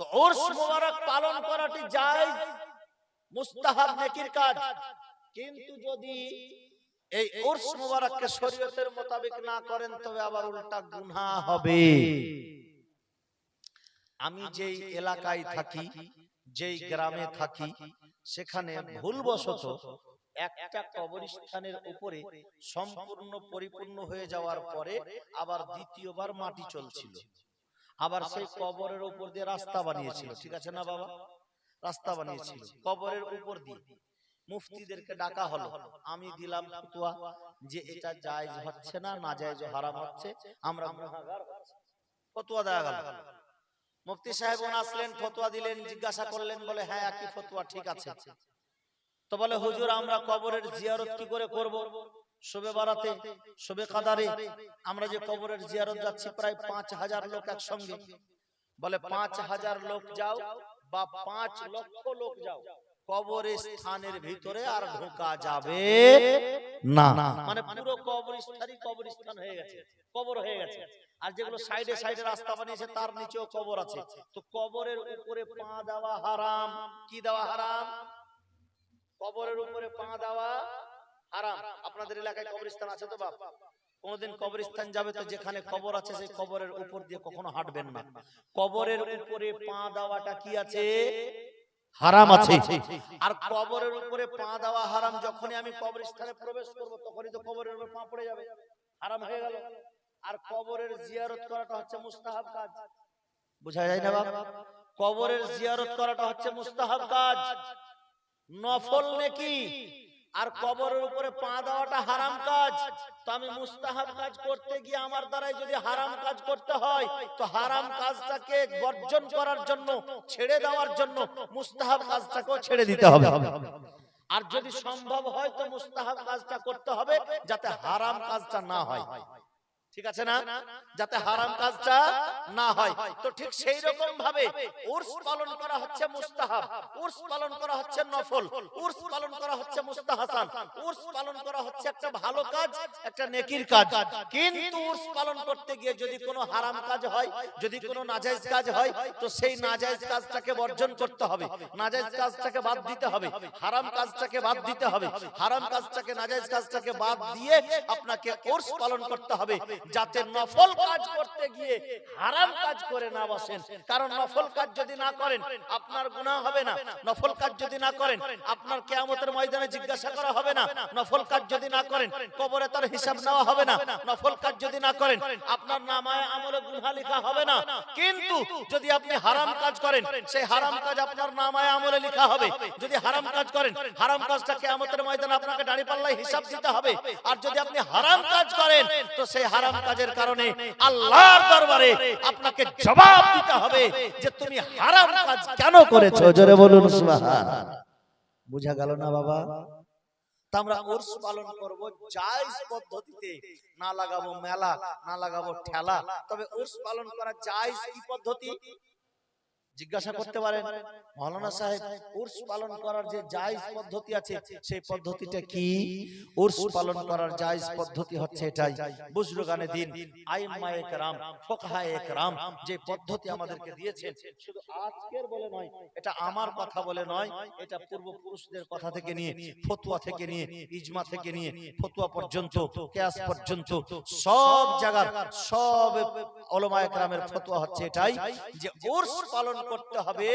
তো উরস মুবারক পালন করাটি জায়েজ, মুস্তাহাব, নেকির কাজ। কিন্তু যদি এই উরস মুবারককে শরীয়তের মোতাবেক না করেন তবে আবার উল্টা গুনাহ হবে। আমি যেই এলাকায় থাকি, যেই গ্রামে থাকি, সেখানে ভুলবশত একটা কবরস্থানের উপরে সম্পূর্ণ পরিপূর্ণ হয়ে যাওয়ার পরে আবার দ্বিতীয়বার মাটি চলছিল। আবার সেই কবরের উপর দিয়ে রাস্তা বানিয়েছিল, ঠিক আছে না বাবা? রাস্তা বানিয়েছিল কবরের উপর দিয়ে। মুফতিদেরকে ডাকা হলো, আমি দিলাম ফতোয়া যে এটা জায়েজ হচ্ছে না, নাজায়েজ হারাম হচ্ছে, আমরা গুনাহগার হচ্ছি। ফতোয়া দেয়া গেল। মুফতি সাহেব আসলেন, ফতোয়া দিলেন, জিজ্ঞাসা করলেন, বলে হ্যাঁ একই ফতোয়া, ঠিক আছে। তো বলে হুজুর আমরা কবরের জিয়ারত কি করে করব? শবে বারাতে, শবে কাদারে আমরা যে কবরের জিয়ারত যাচ্ছি প্রায় 5000 লোক একসঙ্গে। বলে 5000 লোক যাও বা 5 লক্ষ লোক যাও, কবরের স্থানের ভিতরে আর ঢোকা যাবে না। মানে পুরো কবরস্থানই কবরস্থান হয়ে গেছে, কবর হয়ে গেছে। আর যেগুলো সাইডে সাইডে রাস্তা বানিয়েছে তার নিচেও কবর আছে। তো কবরের উপরে পা দেওয়া হারাম। কি দেওয়া হারাম? কবরের উপরে পা দেওয়া হারাম। আপনাদের এলাকায় কবরস্থান আছে তো বাপ? কোনদিন কবরস্থান যাবে তো যেখানে কবর আছে সেই কবরের উপর দিয়ে কখনো হাঁটবেন না। কবরের উপরে পা দেওয়াটা কি আছে? হারাম আছে। আর কবরের উপরে পা দেওয়া হারাম। যখনই আমি কবরস্থানে প্রবেশ করব তখনই তো কবরের উপর পা পড়ে যাবে, হারাম হয়ে গেল। আর কবরের জিয়ারত করাটা হচ্ছে মুস্তাহাব কাজ। বোঝা যায় না বাপ? কবরের জিয়ারত করাটা হচ্ছে মুস্তাহাব কাজ, নফল নেকি। আর কবরের উপরে পা দেওয়াটা হারাম কাজ। তো আমি মুস্তাহাব কাজ করতে গিয়ে আমার দ্বারাই যদি হারাম কাজ করতে হয়, তো হারাম কাজটাকে বর্জন করার জন্য, ছেড়ে দেওয়ার জন্য মুস্তাহাব কাজটাকেও ছেড়ে দিতে হবে। আর যদি সম্ভব হয় তো মুস্তাহাব কাজটা করতে হবে যাতে হারাম কাজটা না হয়, ঠিক আছে না? যাতে হারাম কাজটা না হয়। তো ঠিক সেই রকম ভাবে উরস পালন করা হচ্ছে মুস্তাহাব, উরস পালন করা হচ্ছে নফল, উরস পালন করা হচ্ছে মুস্তাহাসান, উরস পালন করা হচ্ছে একটা ভালো কাজ, একটা নেকির কাজ। কিন্তু উরস পালন করতে গিয়ে যদি কোনো হারাম কাজ হয়, যদি কোনো নাজায়েজ কাজ হয়, তো সেই নাজায়েজ কাজটাকে বর্জন করতে হবে, নাজায়েজ কাজটাকে বাদ দিতে হবে, হারাম কাজটাকে বাদ দিতে হবে। হারাম কাজটাকে, নাজায়েজ কাজটাকে বাদ দিয়ে আপনাকে উরস পালন করতে হবে, যাতে নফল কাজ করতে গিয়ে হারাম কাজ করে না বসেন। কারণ নফল কাজ যদি না করেন আপনার গুনাহ হবে না, নফল কাজ যদি না করেন আপনার কিয়ামতের ময়দানে জিজ্ঞাসা করা হবে না, নফল কাজ যদি না করেন কবরে তার হিসাব নেওয়া হবে না, নফল কাজ যদি না করেন আপনার নামায়ে আমলে গুনাহ লেখা হবে না। কিন্তু যদি আপনি হারাম কাজ করেন সেই হারাম কাজ আপনার নামায়ে আমলে লেখা হবে। যদি হারাম কাজ করেন, হারাম কাজটা কিয়ামতের ময়দানে আপনাকে দাঁড়িপাল্লায় হিসাব দিতে হবে। আর যদি আপনি হারাম কাজ করেন তো সেই হারাম কাজের কারণে আল্লাহর দরবারে আপনাকে জবাব দিতে হবে যে তুমি হারাম কাজ কেন করেছো। জোরে বলুন সুবহানাল্লাহ। বুঝা গেল না বাবা? তা আমরা উরস পালন করব জায়েজ পদ্ধতিতে, না লাগাবো মেলা, না লাগাবো ঠেলা। তবে উরস পালন করা জায়েজ কি পদ্ধতি? জিজ্ঞাসা করতে পারেন মাওলানা সাহেব উরস পালন করার যে জায়েজ পদ্ধতি আছে সেই পদ্ধতিটা কি? উরস পালন করার জায়েজ পদ্ধতি হচ্ছে এটাই। বুজুর্গানে দ্বীন, আইম্মায়ে কেরাম, ফুকাহায়ে কেরাম যে পদ্ধতি আমাদেরকে দিয়েছেন, শুধু আজকের বলে নয়, এটা আমার কথা বলে নয়, এটা পূর্বপুরুষদের কথা থেকে নিয়ে, ফতোয়া থেকে নিয়ে, ইজমা থেকে নিয়ে, ফতোয়া পর্যন্ত, কিয়াস পর্যন্ত সব জায়গার সব উলামায়ে কেরামের ফতোয়া হচ্ছে এটাই যে উরস পালন করতে হবে।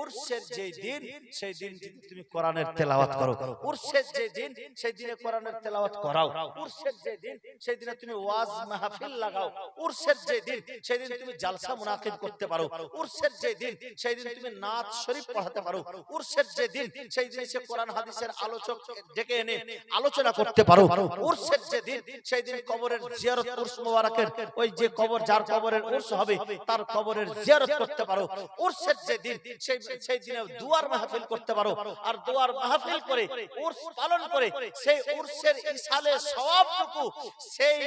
উরসের যে দিন সেই দিন তুমি কোরআনের তেলাওয়াত করো, উরসের যে দিন সেই দিনে কোরআনের তেলাওয়াত করাও, উরসের যে দিন সেই দিনে তুমি ওয়াজ মাহফিল লাগাও, উরসের যে দিন সেই দিন তুমি জালসা মুনাকিদ করতে পারো, উরসের যে দিন সেই দিন তুমি নাত শরীফ পড়াতে পারো, উরসের যে দিন সেই দিন সে কোরআন হাদিসের আলোচক ডেকে এনে আলোচনা করতে পারো, উরসের যে দিন সেই দিন কবরের জিয়ারত, উরস মুবারকের ওই যে কবর, যার কবরের উরস হবে তার কবরের জিয়ারত করতে পারো, উরসের যে দিন সেই দিনে দুয়ার মাহফিল করতে পারো। আর দুয়ার মাহফিল করে উরস পালন করে সেই উরসের ইসালে সওয়াবটুকু সেই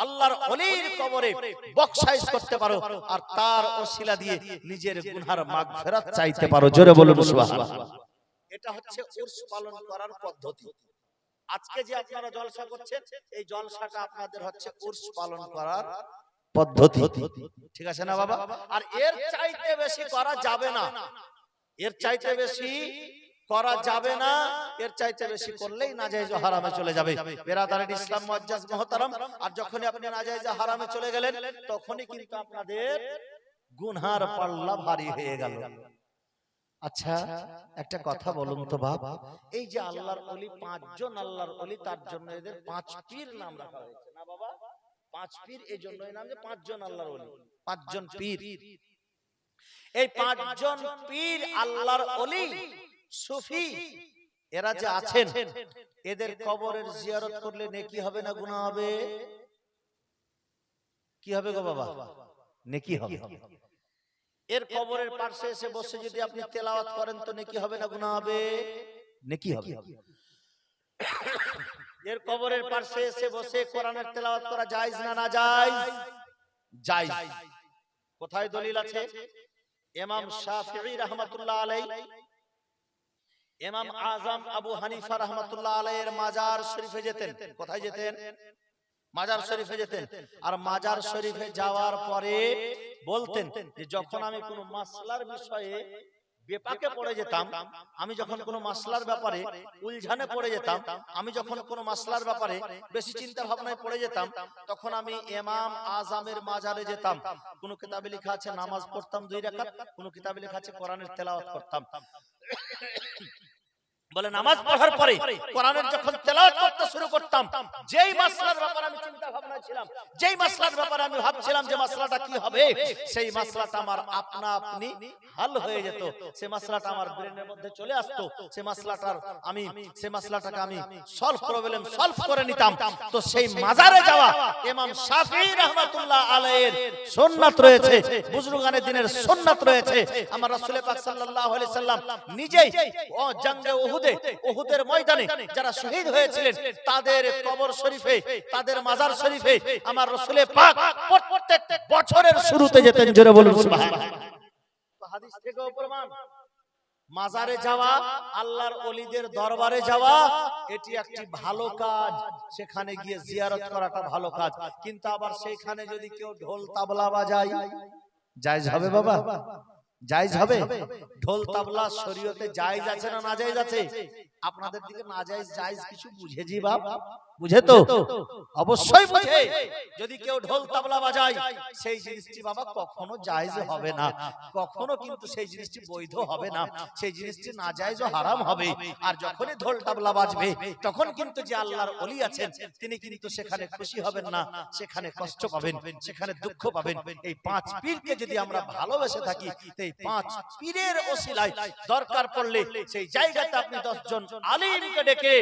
আল্লাহর ওলির কবরে বখশাইশ করতে পারো আর তার ওসিলা দিয়ে নিজের গুনার মাগফিরাত চাইতে পারো। জোরে বলুন সুবহানাল্লাহ। এটা হচ্ছে উরস পালন করার পদ্ধতি। আজকে যে আপনারা জলসা করছেন এই জলসাটা আপনাদের হচ্ছে উরস পালন করার পদ্ধতি, ঠিক আছে না বাবা? আর এর চাইতে বেশি করা যাবে না, এর চাইতে বেশি করা যাবে না, এর চাইতে বেশি করলেই নাজায়েজ ও হারামে চলে যাবে। বেরাদারিন ইসলাম মুআজ্জাজ মুহতারাম, আর যখনই আপনি নাজায়েজ ও হারামে চলে গেলেন তখনই কিন্তু আপনাদের গুনহার পাল্লা ভারী হয়ে গেল। আচ্ছা একটা কথা বলুন তো বাপ, এই যে আল্লাহর ওলি পাঁচজন আল্লাহর ওলি, তার জন্য এদের পাঁচ পীর নাম রাখা হয়েছে না বাবা? পাঁচ পীর এই জন্যই নাম যে পাঁচজন আল্লাহর ওলি, পাঁচজন পীর। এই পাঁচজন পীর আল্লাহর ওলি সুফি এরা যে আছেন, এদের কবরের জিয়ারত করলে নেকি হবে না গুনাহ হবে? কি হবে গো বাবা? নেকি হবে। এর কবরের পাশে এসে বসে যদি আপনি তেলাওয়াত করেন তো নেকি হবে না গুনাহ হবে? নেকি হবে। এর কবরের পাশে এসে বসে কোরআনের তেলাওয়াত করা জায়েজ না না জায়েজ? জায়েজ। কোথায় দলিল আছে? ইমাম শাফিঈ রাহমাতুল্লাহ আলাইহি, ইমাম আযম আবু হানিফা রাহমাতুল্লাহ আলাইহির মাজার শরীফে যেতেন। কোথায় যেতেন? মাজার শরীফে যেতেন। আর মাজার শরীফে যাওয়ার পরে বলতেন যে যখন আমি কোনো মাসলার বিষয়ে বেপাকে পড়ে যেতাম, আমি যখন কোনো মাসলার ব্যাপারে উলঝানে পড়ে যেতাম, আমি যখন কোনো মাসলার ব্যাপারে বেশি চিন্তা ভাবনায় পড়ে যেতাম, তখন আমি ইমাম আযমের মাজারে যেতাম। কোনো কিতাবে লেখা আছে নামাজ পড়তাম 2 রাকাত, কোনো কিতাবে লেখা আছে কোরআনের তেলাওয়াত করতাম। বলে নামাজ পড়ার পরে কোরআনের যখন তেলাওয়াত করতে শুরু করতাম, যেই মাসলার ব্যাপারে আমি চিন্তা ভাবনা ছিলাম, যেই মাসলার ব্যাপারে আমি ভাবছিলাম যে মাসলাটা কি হবে, সেই মাসলাটা আমার আপনা আপনি হাল হয়ে যেত। সেই মাসলাটা আমার ব্রেনের মধ্যে চলে আসতো, সেই মাসলাটাকে আমি প্রবলেম সলভ করে নিতাম। তো সেই মাজারে যাওয়া ইমাম শাফিঈ রাহমাতুল্লাহ আলাইহির সুন্নাত রয়েছে, বুজুর্গানে দিনের সুন্নাত রয়েছে। আমার রাসূল পাক সাল্লাল্লাহু আলাইহি সাল্লাম নিজেই জঙ্গে উহুদের ময়দানে যারা শহীদ হয়েছিলেন তাদের কবর শরীফে, তাদের মাজার শরীফে আমার রাসূল পাক প্রত্যেক বছরের শুরুতে যেতেন। জোরে বলুন সুবহানাল্লাহ। তো হাদিস থেকেও প্রমাণ, মাজারে যাওয়া, আল্লাহর ওলিদের দরবারে যাওয়া এটি একটি ভালো কাজ, সেখানে গিয়ে জিয়ারত করাটা ভালো কাজ। কিন্তু আবার সেইখানে যদি কেউ ঢোল তাবলা বাজায়, জায়েজ হবে বাবা? জায়েজ হবে? ঢোল তাবলা শরীয়তে জায়েজ আছে না না জায়েজ আছে? আপনাদের দিকে না জায়েজ জায়েজ কিছু বুঝে জি বাপ? বুঝে তো? অবশ্যই বুঝে। যদি কেউ ঢোল তাবলা বাজায় সেই জিনিসটি বাবা কখনো জায়েজ হবে না, কখনো কিন্তু সেই জিনিসটি বৈধ হবে না, সেই জিনিসটি না জায়েজ ও হারাম হবে। আর যখনই ঢোল তাবলা বাজবে তখন কিন্তু যে আল্লাহর ওলি আছেন তিনি কিন্তু সেখানে খুশি হবেন না, সেখানে কষ্ট পাবেন, সেখানে দুঃখ পাবেন। এই পাঁচ পীরকে যদি আমরা ভালোবেসে থাকি, এই পাঁচ পীরের ওসিলায় দরকার পড়লে সেই জায়গাতে আপনি 10 জন আলিমকে ডেকে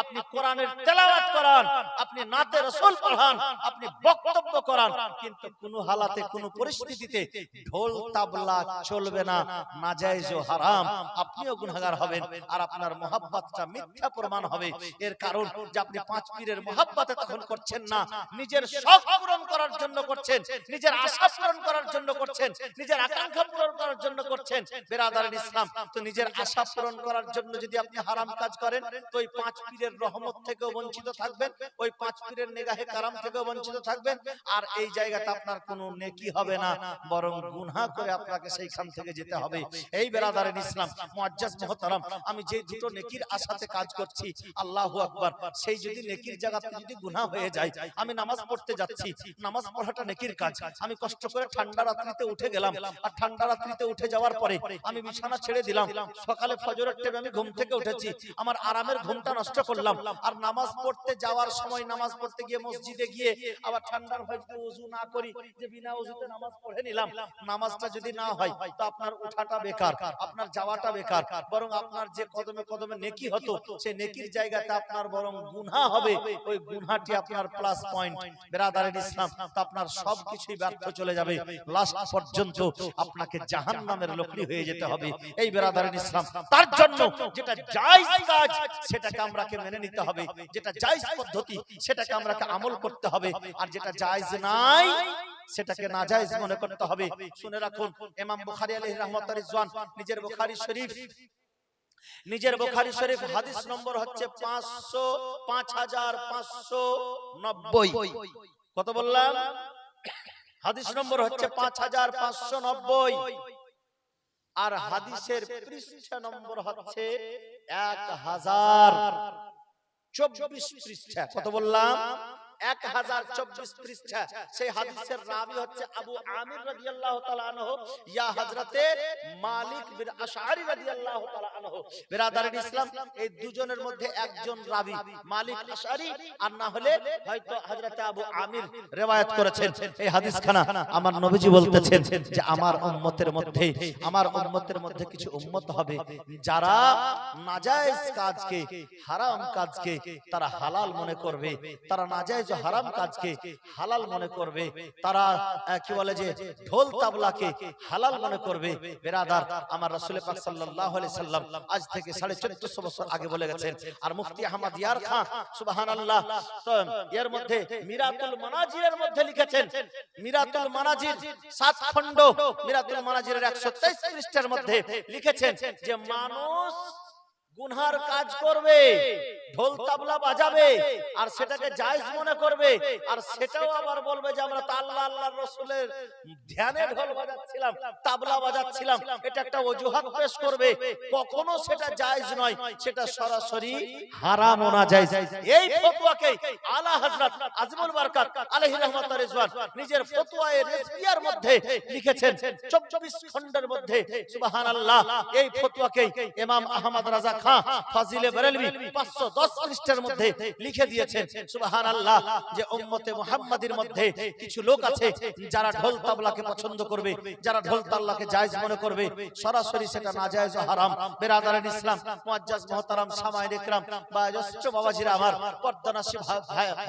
আপনি কোরআনের তেলাওয়াত করান, আপনি নাতে রাসূল পড়ান, আপনি বক্তব্য করান, কিন্তু কোনো হালাতে কোনো পরিস্থিতিতে ঢোল তাবলা চলবে না, নাজায়েজ ও হারাম। আপনিও গুনাহগার হবেন আর আপনার মহব্বতটা মিথ্যা প্রমাণ হবে। এর কারণ যে আপনি পাঁচ পীরের মহব্বতে তখন করছেন না, নিজের শখ পূরণ করার জন্য করছেন, নিজের আশা পূরণ করার জন্য করছেন, নিজের আকাঙ্ক্ষা পূরণ করার জন্য করছেন। বেরাদারিন ইসলাম, তো নিজের আশা পূরণ করার জন্য যদি আপনি হারাম কাজ করেন তো ওই পাঁচ পীরের রহমত থেকেও বঞ্চিত থাকবেন, ওই পাঁচ পীরের নেগাহে কারাম থেকেও বঞ্চিত থাকবেন। আর এই জায়গাতে আপনার কোনো নেকি হবে না, বরং গুনাহ করে আপনাকে সেইখান থেকে যেতে হবে। এই বেরাদারিন ইসলাম মুআজ্জাজ মুহতারাম, আমি যে দুটো নেকির আশাতে কাজ করছি, আল্লাহু আকবার, সেই যদি নেকির জায়গাতে যদি গুনাহ হয়ে যায়, আমি নামাজ পড়তে যাচ্ছি, নামাজ পড়াটা নেকির কাজ, আমি কষ্ট করে ঠান্ডা রাত্রিতে উঠে গেলাম, আর ঠান্ডা রাত্রিতে উঠে যাওয়ার পরে আমি বিছানা ছেড়ে দিলাম, সকালে ফজরের টাইমে আমি ঘুম থেকে উঠেছি, আমার আরামের ঘুমটা নষ্ট করলাম, আর নামাজ পড়তে যাওয়ার সময় নামাজ পড়তে গিয়ে মসজিদে গিয়ে আবার ঠান্ডার ভয়ে ওযু না করি, যে বিনা ওযুতে নামাজ পড়ে নিলাম, নামাজটা যদি না হয় তো আপনার উঠাটা বেকার, আপনার যাওয়াটা বেকার, বরং আপনার যে কদমে কদমে নেকি হতো সেই নেকির জায়গাতে আপনার বরং গুনাহ হবে, ওই গুনাহটি আপনার প্লাস পয়েন্ট। বেরাদারিন ইসলাম, তো আপনার সবকিছুই ব্যর্থ চলে যাবে, লাস্ট পর্যন্ত আপনাকে জাহান্নামের লোকড়ি হয়ে যেতে হবে। এই বেরাদারিন ইসলাম, তার জন্য যেটা জায়েজ কাজ সেটাকে আমরাকে মেনে নিতে হবে, যেটা জায়েজ পদ্ধতি সেটাকে আমরাকে আমল করতে হবে, আর যেটা জায়েজ নাই সেটাকে নাজায়েজ মনে করতে হবে। শুনে রাখুন, ইমাম বুখারী আলাইহি রাহমাতুল্লাহি রিজওয়ান নিজের বুখারী শরীফ হাদিস নম্বর হচ্ছে 5590। কত বললাম? হাদিস নম্বর হচ্ছে 5590, আর হাদিসের পৃষ্ঠা নম্বর হচ্ছে 1024 পৃষ্ঠা। কত বললাম? 1024 পৃষ্ঠা। সেই হাদিসের রাবী হচ্ছে আবু আমির রাদিয়াল্লাহু তাআলা আনহু, ইয়া হযরতে মালিক বিন আশআরী রাদিয়াল্লাহু তাআলা আনহু। বিরাদারিন ইসলাম, এই দুজনের মধ্যে একজন রাবী মালিক আশআরী, আর না হলে হয়তো হযরতে আবু আমির riwayat করেছেন। এই হাদিসখানা আমার নবীজি বলতেছেন যে আমার উম্মতের মধ্যে কিছু উম্মত হবে যারা নাজায়েজ কাজকে, হারাম কাজকে তারা হালাল মনে করবে, তারা নাজায়েজ হারাম কাজকে হালাল মনে করবে, তারা কি বলে যে ঢোল তাবলাকে হালাল মনে করবে। বিরাদার, আমার রাসূল পাক সাল্লাল্লাহু আলাইহি সাল্লাম আজ থেকে 1450 বছর আগে বলে গেছেন। আর মুফতি আহমদ ইয়ার খান সুবহানাল্লাহ তো এর মধ্যে মিরাতুল মানাজিরের মধ্যে লিখেছেন, মিরাতুল মানাজির 7 খণ্ড, মিরাতুল মানাজিরের 123 পৃষ্ঠার মধ্যে লিখেছেন যে মানুষ গুনহার কাজ করবে, ঢোল তাবলা বাজাবে, আর সেটাকে জায়েজ মনে করবে, আর সেটাও আবার বলবে যে আমরা তো আল্লাহ আল্লাহর রাসূলের ধ্যানে ঢোল বাজাচ্ছিলাম, তাবলা বাজাচ্ছিলাম, এটা একটা অজুহাত পেশ করবে। কখনো সেটা জায়েজ নয়, সেটা সরাসরি হারাম ও নাজায়েজ। এই ফতোয়াকে আলা হযরত আজমুল বারকাত আলাইহি রাহমাতুল্লাহ রিজওয়ান নিজের ফতোয়ায়ে রিজভিয়ার মধ্যে লিখেছেন 24 খণ্ডের মধ্যে। সুবহানাল্লাহ, এই ফতোয়াকে ইমাম আহমদ রাজা খান ফাজিলে বেরেলভী 510 পৃষ্ঠার মধ্যে লিখে দিয়েছেন। সুবহানাল্লাহ, যে উম্মতে মুহাম্মাদির মধ্যে কিছু লোক আছে যারা ঢোল তাবলাকে পছন্দ করবে, যারা ঢোল তাবলাকে জায়েজ মনে করবে, সরাসরি সেটা নাজায়েজ ও হারাম। বিরাদারান ইসলাম, মুআজ্জাজ মুহতারাম সামাইন ইকরাম, বায়োজ্যেষ্ঠ বাবাজিরা আমার, পর্দানাশী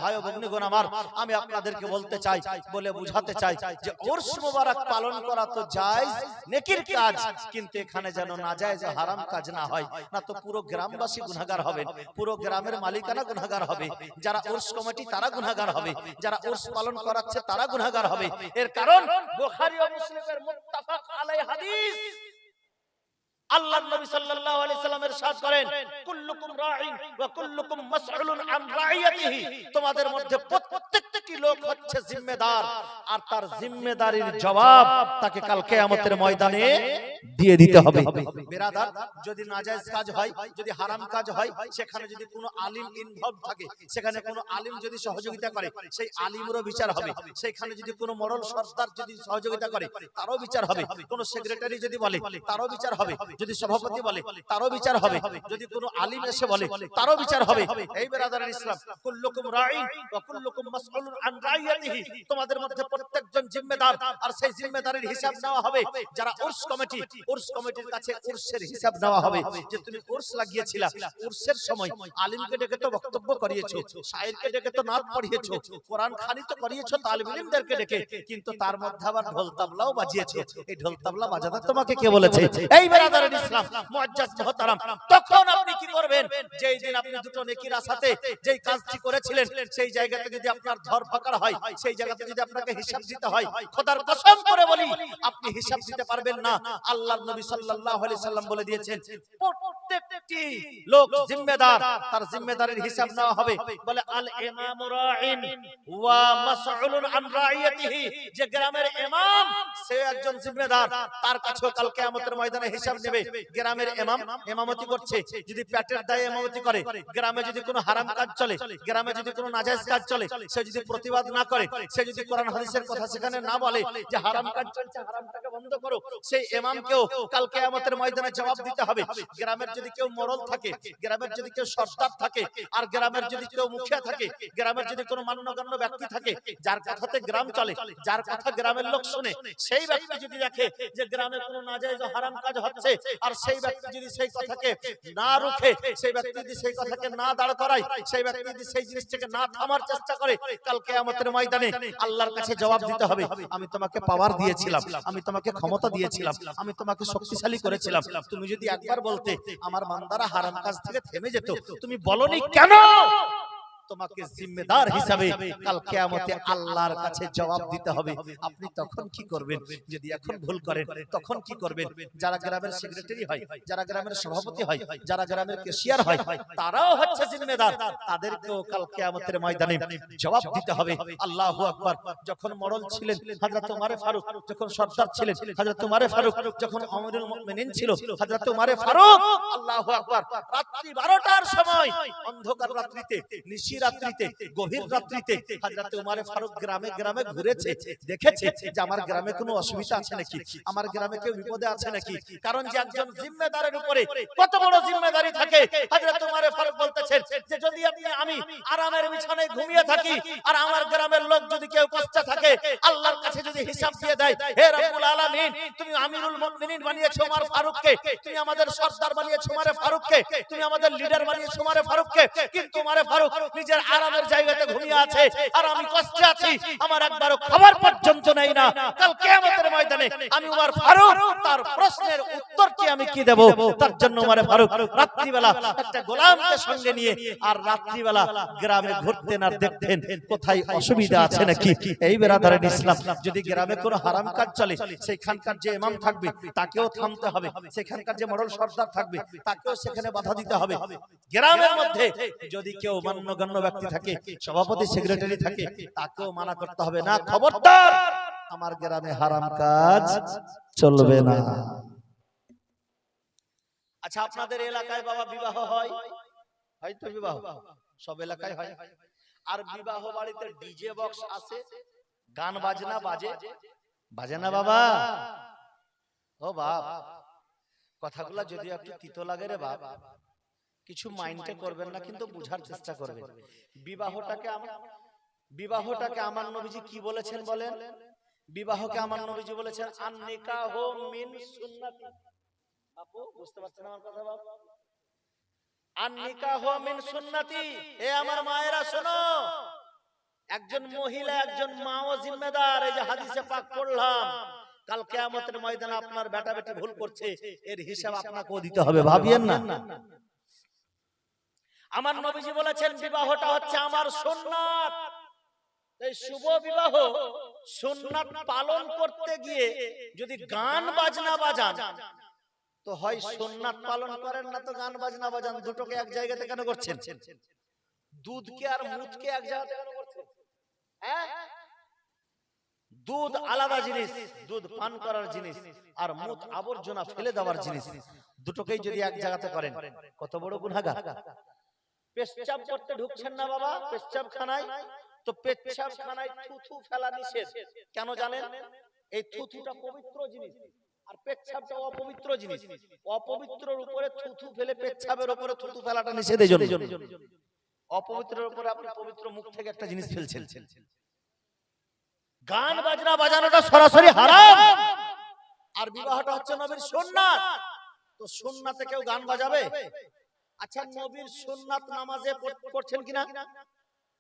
ভাই ও ভগ্নীগণ আমার, আমি আপনাদেরকে বলতে চাই, বলে বুঝাতে চাই যে উরস মুবারক পালন করা তো জায়েজ, নেকির কাজ, কিন্তু এখানে যেন নাজায়েজ ও হারাম কাজ না হয়, না তো পুরো গ্রামবাসী গুনাহগার হবেন, পুরো গ্রামের মালিকানা গুনাহগার হবে, যারা উরস কমিটি তারা গুনাহগার হবে, যারা উরস পালন করাচ্ছে তারা গুনাহগার হবে। এর কারণ বুখারী ও মুসলিমের মুত্তাফাক আলাইহি হাদিস, আল্লাহর নবী সাল্লাল্লাহু আলাইহি সাল্লাম ইরশাদ করেন, কুল্লুকুম রাঈন ওয়া কুল্লুকুম মাসউলুন আন রাইয়াতিহি, তোমাদের মধ্যে প্রত্যেকটি লোক হচ্ছে জিম্মেদার, আর তার জিম্মেদারির জবাব তাকে কাল কিয়ামতের ময়দানে দিয়ে দিতে হবে। বিরাদার, যদি নাজায়েজ কাজ হয়, যদি হারাম কাজ হয়, সেখানে যদি কোনো আলিম ইনভলভ থাকে, সেখানে কোনো আলিম যদি সহযোগিতা করে, সেই আলিমেরও বিচার হবে। সেখানে যদি কোনো মরল সর্দার যদি সহযোগিতা করে, তারও বিচার হবে। কোনো সেক্রেটারি যদি বলে, তারও বিচার হবে। যদি সভাপতি বলে, তারও বিচার হবে। যদি কোনো আলিম এসে বলে, তারও বিচার হবে। এই বিরাদারান ইসলাম, কুল্লুকুম রাঈন ওয়া কুল্লুকুম মাসউলুন আন রাইয়াতিহি, তোমাদের মধ্যে প্রত্যেকজন জিম্মেদার, আর সেই জিম্মেদারির হিসাব নেওয়া হবে। যারা উরস কমিটি, উরস কমিটির কাছে উরসের হিসাব নেওয়া হবে, যে তুমি উরস লাগিয়েছিলা, উরসের সময় আলিমকে ডেকে তো বক্তব্য করিয়েছো, শায়েরকে ডেকে তো নাত পড়িয়েছো, কোরআন খানি তো করিয়েছো তালিব ইলমদেরকে ডেকে, কিন্তু তার মধ্যে আবার ঢোল তাবলাও বাজিয়েছো। এই ঢোল তাবলা বাজাতে তোমাকে কে বলেছে? এই বিরাদারান ইসলাম, মুআজ্জাজ মুহতারাম, তখন আপনি কি করবেন? যেই দিন আপনি দুটো নেকির আশাতে যেই কাজটি করেছিলেন, সেই জায়গাতে যদি আপনার ধরপাকড় হয়, সেই জায়গাতে যদি আপনাকে হিসাব দিতে হয়, খোদার কসম করে বলি আপনি হিসাব দিতে পারবেন না। আল্লাহর নবী সাল্লাল্লাহু আলাইহি সাল্লাম বলে দিয়েছেন, প্রত্যেকটি লোক জিম্মেদার, তার জিম্মেদারির হিসাব নেওয়া হবে। বলে আল ইমামু রাঈন ওয়া মাসউলুন আন রাইয়াতিহি, যে গ্রামের ইমাম সে একজন জিম্মেদার, তার কাছেও কাল কিয়ামতের ময়দানে হিসাব নেবে। গ্রামের ইমাম ইমামতি করছে, যদি পেটের দায়ে ইমামতি করে, গ্রামে যদি কোনো হারাম কাজ চলে, গ্রামে যদি কোনো নাজায়েজ কাজ চলে, সে যদি প্রতিবাদ না করে, সে যদি কোরআন হাদিসের কথা সেখানে না বলে যে হারাম কাজ চলছে, হারামটাকে বন্ধ করো, সেই ইমামকেও কাল কিয়ামতের ময়দানে জবাব দিতে হবে। গ্রামের যদি কেউ মরল থাকে, গ্রামের যদি কেউ সর্দার থাকে, আর গ্রামের যদি কেউ মুখিয়া থাকে, গ্রামের যদি কোনো মান্যগণ্য ব্যক্তি থাকে, যার কথাতে গ্রাম চলে, যার কথা গ্রামের লোক শুনে, সেই ব্যক্তি যদি দেখে যে গ্রামে কোনো নাজায়েজ হারাম কাজ হচ্ছে, আর সেই ব্যক্তি যদি সেই কথাকে না রুখে, সেই ব্যক্তি যদি সেই কথাকে না দাঁড় করায়, সেই ব্যক্তি যদি সেই জিনিসটাকে না থামার চেষ্টা করে, কাল কিয়ামতের ময়দানে আল্লাহর কাছে জবাব দিতে হবে, আমি তোমাকে পাওয়ার দিয়েছিলাম, আমি তোমাকে ক্ষমতা দিয়েছিলাম, আমি তোমাকে শক্তিশালী করেছিলাম, তুমি যদি একবার বলতে আমার বান্দারা হারাম কাজ থেকে থেমে যেত, তুমি বলনি কেন? তোমাকে জিম্মেদার হিসাবে কাল কিয়ামতে আল্লাহর কাছে জবাব দিতে হবে। আপনি তখন কি করবেন? যদি এখন ভুল করেন তখন কি করবেন? যারা গ্রামের সেক্রেটারি হয়, যারা গ্রামের সভাপতি হয়, যারা গ্রামের ক্যাশিয়ার হয়, তারাও হচ্ছে জিম্মেদার। তাদেরকেও কাল কিয়ামতের ময়দানে জবাব দিতে হবে। আল্লাহু আকবার। যখন মডল ছিলেন হযরত ওমর ফারুক, যখন সর্দার ছিলেন হযরত ওমর ফারুক, যখন আমিরুল মুমিনিন ছিল হযরত ওমর ফারুক, আল্লাহু আকবার, রাত্রি 12টার সময় অন্ধকার রাত্রিতে, নিশি রাত্রিতে, গভীর রাত্রিতে হযরত ওমর ফারুক গ্রামে গ্রামে ঘুরেছে, দেখেছে যে আমার গ্রামে কোনো অসুবিধা আছে নাকি, আমার গ্রামে কেউ বিপদে আছে নাকি। কারণ যে একজন জিম্মেদারের উপরে কত বড় জিম্মেদারি থাকে। হযরত ওমর ফারুক বলতেছেন যে যদি আমি আরামের বিছানায় ঘুমিয়ে থাকি আর আমার গ্রামের লোক যদি কেউ কষ্টে থাকে, আল্লাহর কাছে যদি হিসাব দিয়ে দেয়, হে রব্বুল আলামিন, তুমি আমিরুল মুমিনিন বানিয়েছো ওমর ফারুককে, তুমি আমাদের সর্দার বানিয়েছো ওমর ফারুককে, তুমি আমাদের লিডার বানিয়েছো ওমর ফারুককে, কিন্তু ওমর ফারুক নিজের আরামের জায়গাতে ঘুমিয়ে আছে আর আমি কষ্টে আছি, আমার একবারও খবর পর্যন্ত নেই না। কাল কিয়ামতের ময়দানে আমি ওমর ফারুক তার প্রশ্নের উত্তর কি আমি কি দেব? তার জন্য ওমর ফারুক রাত্রিবেলা একটা গোলামকে সঙ্গে নিয়ে আর রাত্রিবেলা গ্রামে ঘুরতেন আর দেখতেন কোথায় অসুবিধা আছে নাকি। এই বেরাদারের ইসলাম, যদি গ্রামে কোনো হারাম কাজ চলে, সেইখানকার যে ইমাম থাকবে তাকেও থামতে হবে, সেখানকার যে মডল সর্দার থাকবে তাকেও সেখানে বাধা দিতে হবে। গ্রামের মধ্যে যদি কেউ মান্যগণ্য ব্যক্তি থাকে, সভাপতি সেক্রেটারি থাকে, তাকেও মানা করতে হবে, না খবরদার আমার গ্রামে হারাম কাজ চলবে না। আচ্ছা, আপনাদের এলাকায় বাবা বিবাহ হয়? হয়তো বিবাহ সব এলাকায় হয়। আর বিবাহ বাড়িতে ডিজে বক্স আছে, গান বাজনা বাজে, বাজে না বাবা? ও বাপ, কথাগুলা যদি একটু তিতো লাগে রে বাপ, কিছু মাইন্ডে করবেন না, কিন্তু বুঝার চেষ্টা করবেন। বিবাহটাকে আমার নবীজি কি বলেছেন বলেন? বিবাহকে আমার নবীজি বলেছেন আন নিকাহু মিন সুন্নতি। আপু বুঝতে পারছেন আমার কথা বাবা? আন নিকাহু মিন সুন্নতি। এ আমার মায়েরা শোনো, একজন মহিলা, একজন মাও জিম্মেদার। এই যে হাদিসে পাক পড়লাম, কাল কিয়ামতের ময়দানে আপনার বেটা বেটি ভুল করছে, এর হিসাব আপনাকেও দিতে হবে, ভাবিয়েন না। আমার নবীজি বলেছেন বিবাহটা হচ্ছে আমার সুন্নাত। এই শুভ বিবাহ সুন্নাত পালন করতে গিয়ে যদি গান বাজনা বাজান, তো হয় সুন্নাত পালন করেন, না তো গান বাজনা বাজান। দুটোকে এক জায়গাতে কেন করছেন? দুধকে আর মুদকে এক জায়গাতে কেন করছেন? দুধ আলাদা জিনিস, দুধ পান করার জিনিস, আর মুদ আবর্জনা ফেলে দেওয়ার জিনিস। দুটোকেই যদি এক জায়গাতে করেন, কত বড় গুনাহগার। পেশাব করতে ঢুকছেন না বাবা পেশাব খানায়, তো পেশাব খানায় থুথু ফেলা নিষেধ। কেন জানেন? এই থুথুটা পবিত্র জিনিস আর পেশাবটা অপবিত্র জিনিস। অপবিত্রের উপরে থুথু ফেলে পেশাবের উপরে থুথু ফেলাটা নিষেধ। এই জন্য অপবিত্রের উপরে আপনি পবিত্র মুখ থেকে একটা জিনিস ফেলছেন। গান বাজনা বাজানোটা সরাসরি হারাম, আর বিবাহটা হচ্ছে নবীর সুন্নাত। তো সুন্নাতে কেউ গান বাজাবে? আচ্ছা, নবীর সুন্নাত নামাজে পড়ছেন কিনা?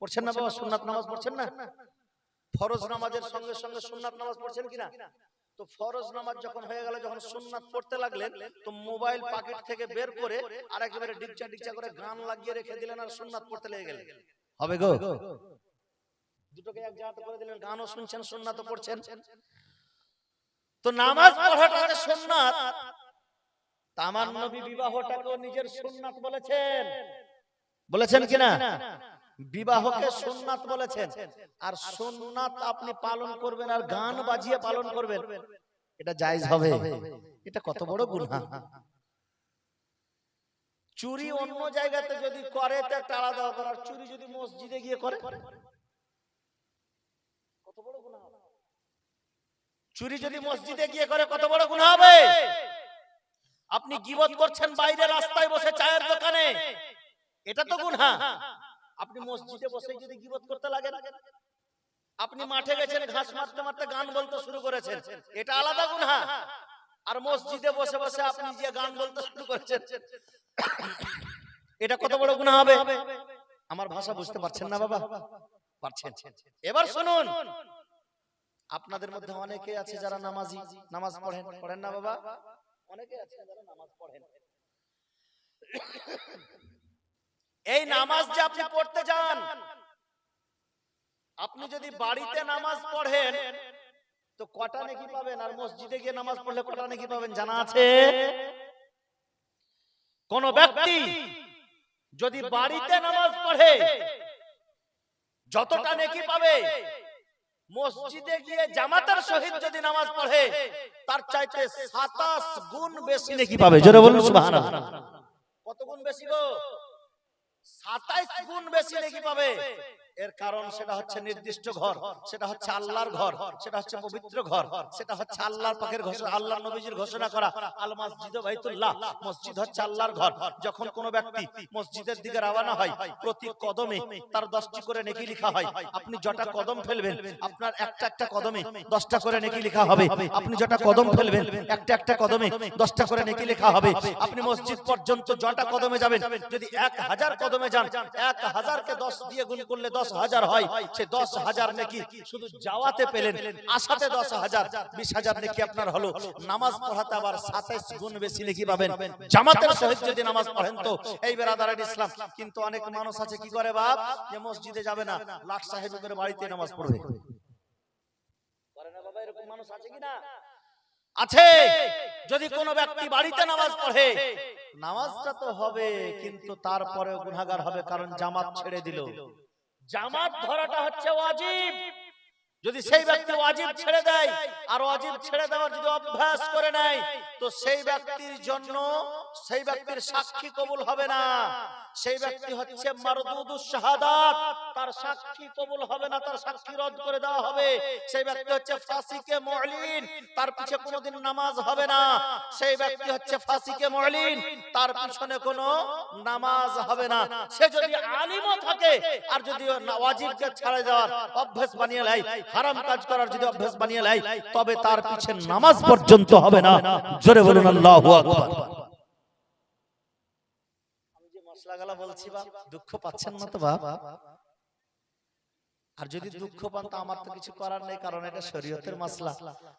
পড়ছেন না বাবা? সুন্নাত নামাজ পড়ছেন না? ফরজ নামাজের সঙ্গে সঙ্গে সুন্নাত নামাজ পড়ছেন কিনা? তো ফরজ নামাজ যখন হয়ে গেল, যখন সুন্নাত পড়তে লাগলেন, তো মোবাইল পকেট থেকে বের করে আর একেবারে ডিকচা ডিকচা করে গান লাগিয়ে রেখে দিলেন আর সুন্নাত পড়তে লেগে গেলেন। হবে গো? দুটোকে এক জায়গাতে করে দিলেন, গানও শুনছেন সুন্নাতও পড়ছেন। তো নামাজ পড়াটা হচ্ছে সুন্নাত। আমার নবী বিবাহটাকে নিজের সুন্নাত বলেছেন, বলেছেন কিনা? বিবাহকে সুন্নাত বলেছেন। আর সুন্নাত আপনি পালন করবেন আর গান বাজিয়ে পালন করবেন, এটা জায়েজ হবে? এটা কত বড় গুনাহ। চুরি অন্য জায়গাতে যদি করে তো একটা আলাদা ব্যাপার, আর চুরি যদি মসজিদে গিয়ে করে কত বড় গুনাহ হবে। চুরি যদি মসজিদে গিয়ে করে কত বড় গুনাহ হবে। আপনি গীবত করছেন বাইরে রাস্তায় বসে চায়ের দোকানে, এটা তো গুনাহ। আপনি মসজিদে বসে যদি গীবত করতে লাগেন, আপনি মাঠে গেছেন ঘাস মারতে মারতে গান বলতে শুরু করেছেন, এটা আলাদা গুনাহ। আর মসজিদে বসে বসে আপনি যে গান বলতে শুরু করেছেন, এটা কত বড় গুনাহ হবে। আমার ভাষা বুঝতে পারছেন না বাবা? পারছেন? এবার শুনুন, আপনাদের মধ্যে অনেকে আছে যারা নামাজি, নামাজ পড়েন, পড়েন না বাবা? অনেকে আছে যারা নামাজ পড়েন। এই নামাজ যে আপনি পড়তে যান, আপনি যদি বাড়িতে নামাজ পড়েন তো কটা নেকি পাবেন, আর মসজিদে গিয়ে নামাজ পড়লে কটা নেকি পাবেন জানা আছে? কোন ব্যক্তি যদি বাড়িতে নামাজ পড়ে যতটা নেকি পাবে, মসজিদে গিয়ে জামাতের সহিত যদি নামাজ পড়ে তার চাইতে 27 গুণ বেশি নেকি পাবে। জোরে বলুন সুবহানাল্লাহ। কত গুণ বেশি গো? 27 গুণ বেশি নেকি পাবে। এর কারণ সেটা হচ্ছে নির্দিষ্ট ঘর, সেটা হচ্ছে আল্লাহর ঘর, সেটা হচ্ছে পবিত্র ঘর, সেটা হচ্ছে আল্লাহর পাকের ঘোষণা, আল্লাহর নবীজির ঘোষণা করা আল মসজিদু বাইতুল্লাহ, মসজিদ হচ্ছে আল্লাহর ঘর। যখন কোন ব্যক্তি মসজিদের দিকে রওনা হয় প্রতি কদমে তার 10টি করে নেকি লেখা হয়। আপনি যটা কদম ফেলবেন আপনার একটা একটা কদমে 10টা করে নেকি লেখা হবে। আপনি যটা কদম ফেলবেন একটা একটা কদমে 10টা করে নেকি লেখা হবে। আপনি মসজিদ পর্যন্ত যটা কদমে যাবেন, যদি 1000 কদমে যান, 1000 কে 10 দিয়ে গুণ করলে 10,000 হয়। সে 10,000 নেকি শুধু যাওয়াতে পেলেন, আসাতে 10,000, 20,000 নেকি আপনার হলো। নামাজ পড়াতে আবার 27 গুণ বেশি নেকি পাবেন জামাতের সহিত যদি নামাজ পড়েন তো। এই বেরাদারের ইসলাম। কিন্তু অনেক মানুষ আছে কি করে বাপ, যে মসজিদে যাবে না, লাট সাহেবী করে বাড়িতে নামাজ পড়বে। করে না বাবা, এরকম মানুষ আছে কি না? আছে। যদি কোনো ব্যক্তি বাড়িতে নামাজ পড়ে নামাজটা তো হবে, কিন্তু তারপরেও গুনাহগার হবে, কারণ জামাত ছেড়ে দিল। জামাত ধরাটা হচ্ছে ওয়াজিব। যদি সেই ব্যক্তি ওয়াজিব ছেড়ে দেয় আর ওয়াজিব ছেড়ে দেওয়ার যদি অভ্যাস করে নেয় তো সেই ব্যক্তির জন্য সেই ব্যক্তির সাক্ষী কবুল হবে না। সেই ব্যক্তি হচ্ছে মারদুদুস শাহাদাত, তার সাক্ষী কবুল হবে না, তার সাক্ষী রদ করে দেওয়া হবে। সেই ব্যক্তি হচ্ছে ফাসিকে মু'লিন, তার পিছে কোনোদিন নামাজ হবে না। সেই ব্যক্তি হচ্ছে ফাসিকে মু'লিন, তার পিছনে কোনো নামাজ হবে না। সে যদি আলিমও থাকে আর যদি ওয়াজিবকে ছেড়ে দেওয়ার অভ্যাস বানিয়ে নেয়, হারাম কাজ করার যদি অভ্যাস বানিয়ে নেয়, তবে তার পিছে নামাজ পর্যন্ত হবে না। জোরে বলুন আল্লাহু আকবার। আমি যে মশলাগালা বলছি বাপ, দুঃখ পাচ্ছেন না তো বাপ? আর যদি দুঃখ পান তো আমার তো কিছু করার নেই, কারণ এটা শরীয়তের মাসলা।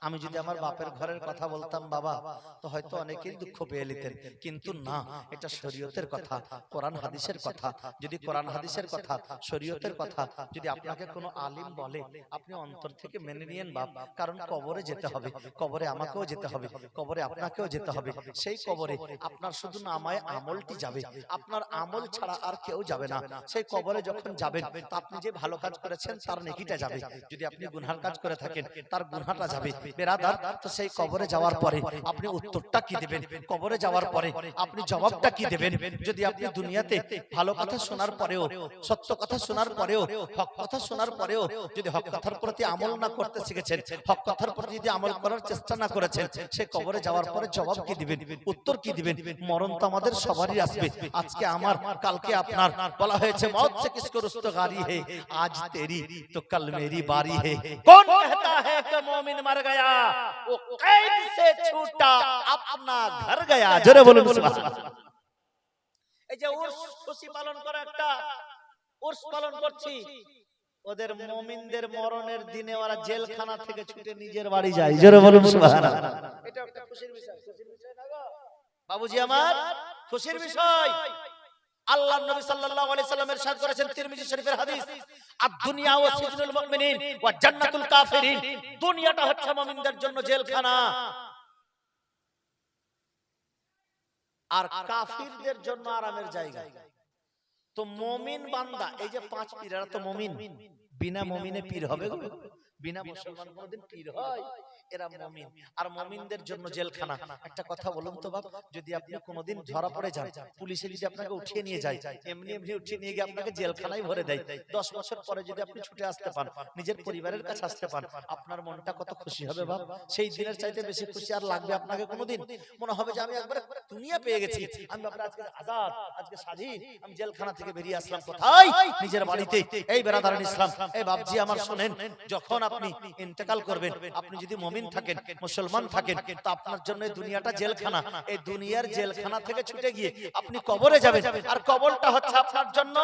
আমি যদি আমার বাপের ঘরের কথা বলতাম বাবা, তো হয়তো অনেকেই দুঃখ পেয়ে নিতেন, কিন্তু না, এটা শরীয়তের কথা, কোরআন হাদিসের কথা। যদি কোরআন হাদিসের কথা, শরীয়তের কথা যদি আপনাকে কোনো আলিম বলে, আপনি অন্তর থেকে মেনে নিয়েন বাপ, কারণ কবরে যেতে হবে, কবরে আমাকেও যেতে হবে, কবরে আপনাকেও যেতে হবে। সেই কবরে আপনার শুধু নামায় আমলটি যাবে, আপনার আমল ছাড়া আর কেউ যাবে না। সেই কবরে যখন যাবেন তা আপনি যে ভালো কাজ করেছেন তার নেকিটা যাবে, যদি আপনি গুনহার কাজ করে থাকেন তার গুনহাটা যাবে। বেরাদার, তো সেই কবরে যাওয়ার পরে আপনি উত্তরটা কি দেবেন? কবরে যাওয়ার পরে আপনি জবাবটা কি দেবেন? যদি আপনি দুনিয়াতে ভালো কথা শোনার পরেও, সত্য কথা শোনার পরেও, হক কথা শোনার পরেও যদি হক কথার প্রতি আমল না করতে শিখেছেন, হক কথার প্রতি যদি আমল করার চেষ্টা না করেছেন, সে কবরে যাওয়ার পরে জবাব কি দিবেন? উত্তর কি দিবেন? মরণ তো আমাদের সবারই আসবে, আজকে আমার, কালকে আপনার। বলা হয়েছে মौत से किसको रुस्तगारी है, आज तेरी तो कल मेरी बारी है। कौन कहता है कि मोमिन मर गया, वो कैद से छूटा अपना घर गया। জোরে বলুন সুবহানাল্লাহ। এই যে উর্স খুশি পালন করা, একটা উর্স পালন করছি, ওদের মুমিনদের মরণের দিনে ওরা জেলখানা থেকে ছুটে নিজের বাড়ি যায়। জোরে বলুন সুবহানাল্লাহ। এটা একটা খুশির বিষয়, খুশির বিষয় না গো বাবুজি আমার, খুশির বিষয়। আল্লাহর নবী সাল্লাল্লাহু আলাইহি সাল্লাম ইরশাদ করেছেন তিরমিজি শরীফের হাদিস, আদ-দুনিয়া ওয়া সিজনুল মুমিনিন ওয়া জান্নাতুল কাফিরিন। দুনিয়াটা হচ্ছে মুমিনদের জন্য জেলখানা, আর কাফিরদের জন্য আরামের জায়গা। তো মুমিন বান্দা, এই যে 5 পীর, এরা তো মুমিন, বিনা মুমিনে পীর হবে গো? বিনা মুসলমান কোনদিন পীর হয়? এরা মুমিন, আর মুমিনদের জন্য জেলখানা। একটা কথা বলুন তো বাপ, যদি আপনি কোনোদিন ধরা পড়ে যান, পুলিশে যদি আপনাকে উঠিয়ে নিয়ে যায়, এমনি এমনি উঠিয়ে নিয়ে গিয়ে আপনাকে জেলখানায় ভরে দেয়, 10 বছর পরে যদি আপনি ছুটে আসতে পান, নিজের পরিবারের কাছে আসতে পান, আপনার মনটা কত খুশি হবে বাপ? সেই দিনের চাইতে বেশি খুশি আর লাগবে আপনাকে কোনোদিন? মনে হবে যে আমি একবার দুনিয়া পেয়ে গেছি, আমি বাপরে আজকে আজাদ, আজকে স্বাধীন, আমি জেলখানা থেকে বেরিয়ে আসলাম। কোথায়? নিজের বাড়িতে। এই বেরাদারান ইসলাম, এই বাপজি আমার শুনেন, যখন আপনি ইন্তেকাল করবেন, আপনি যদি মুমিন মুমিন থাকেন, মুসলমান থাকেন, তো আপনার জন্য এই দুনিয়াটা জেলখানা। এই দুনিয়ার জেলখানা থেকে ছুটে গিয়ে আপনি কবরে যাবেন, আর কবরটা হচ্ছে আপনার জন্য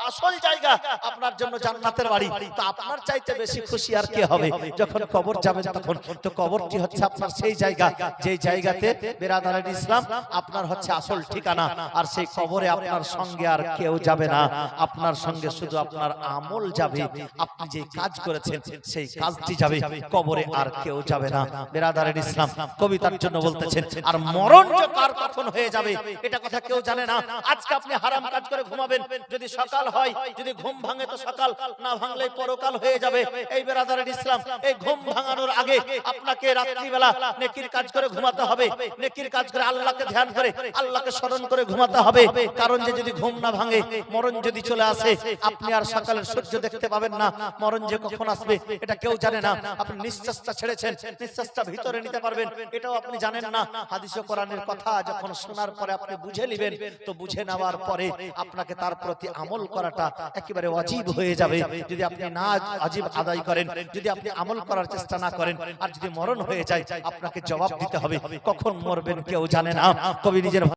আসল জায়গা, আপনার জন্য জান্নাতের বাড়ি। তো আপনার চাইতে বেশি খুশি আর কে হবে যখন কবর যাবেন তখন? তো কবরটি হচ্ছে আপনার সেই জায়গা, যেই জায়গাতে বেরাদারের ইসলাম আপনার হচ্ছে আসল ঠিকানা। আর সেই কবরে আপনার সঙ্গে আর কেউ যাবে না, আপনার সঙ্গে শুধু আপনার আমল যাবে। আপনি যে কাজ করেছেন সেই কাজটি যাবে, কবরে আর কেউ যাবে না। বেরাদারের ইসলাম কবিতার জন্য বলতেছেন, আর মরণ যে কার কখন হয়ে যাবে এটা কথা কেউ জানে না। আজকে আপনি হারাম কাজ করে ঘুমাবেন, যদি সকাল হয়, যদি ঘুম ভাঙে তো সকাল, না ভাঙলে পরকাল হয়ে যাবে। এই বেরাদারের ইসলাম, এই ঘুম ভাঙানোর আগে আপনাকে রাত্রিবেলা নেকির কাজ করে ঘুমাতে হবে, নেকির কাজ করে আল্লাহকে ধ্যান করে আল্লাহকে স্মরণ করে ঘুমাতে হবে। কারণ যে যদি ঘুম না ভাঙে, মরণ যদি চলে আসে, আপনি আর সকালের সূর্য দেখতে পাবেন না। মরণ যে কখন আসবে এটা কেউ জানে না। আপনি নিঃশ্বাসটা ছেড়েছেন, নিঃশ্বাসটা ভিতরে নিতে পারবেন এটাও আপনি জানেন না। হাদিস ও কোরআনের কথা যখন শোনার পরে আপনি বুঝে নেবেন, তো বুঝে নেওয়ার পরে আপনাকে তার প্রতি আমল করাটা একেবারে ওয়াজিব হয়ে যাবে। যদি আপনি না ওয়াজিব আদায় করেন, যদি আপনি আমল করার চেষ্টা না করেন, আর যদি মরণ হয়ে যায়, আপনাকে জবাব দিতে হবে। কখন মরবেন কেউ জানে না। কবি নিজের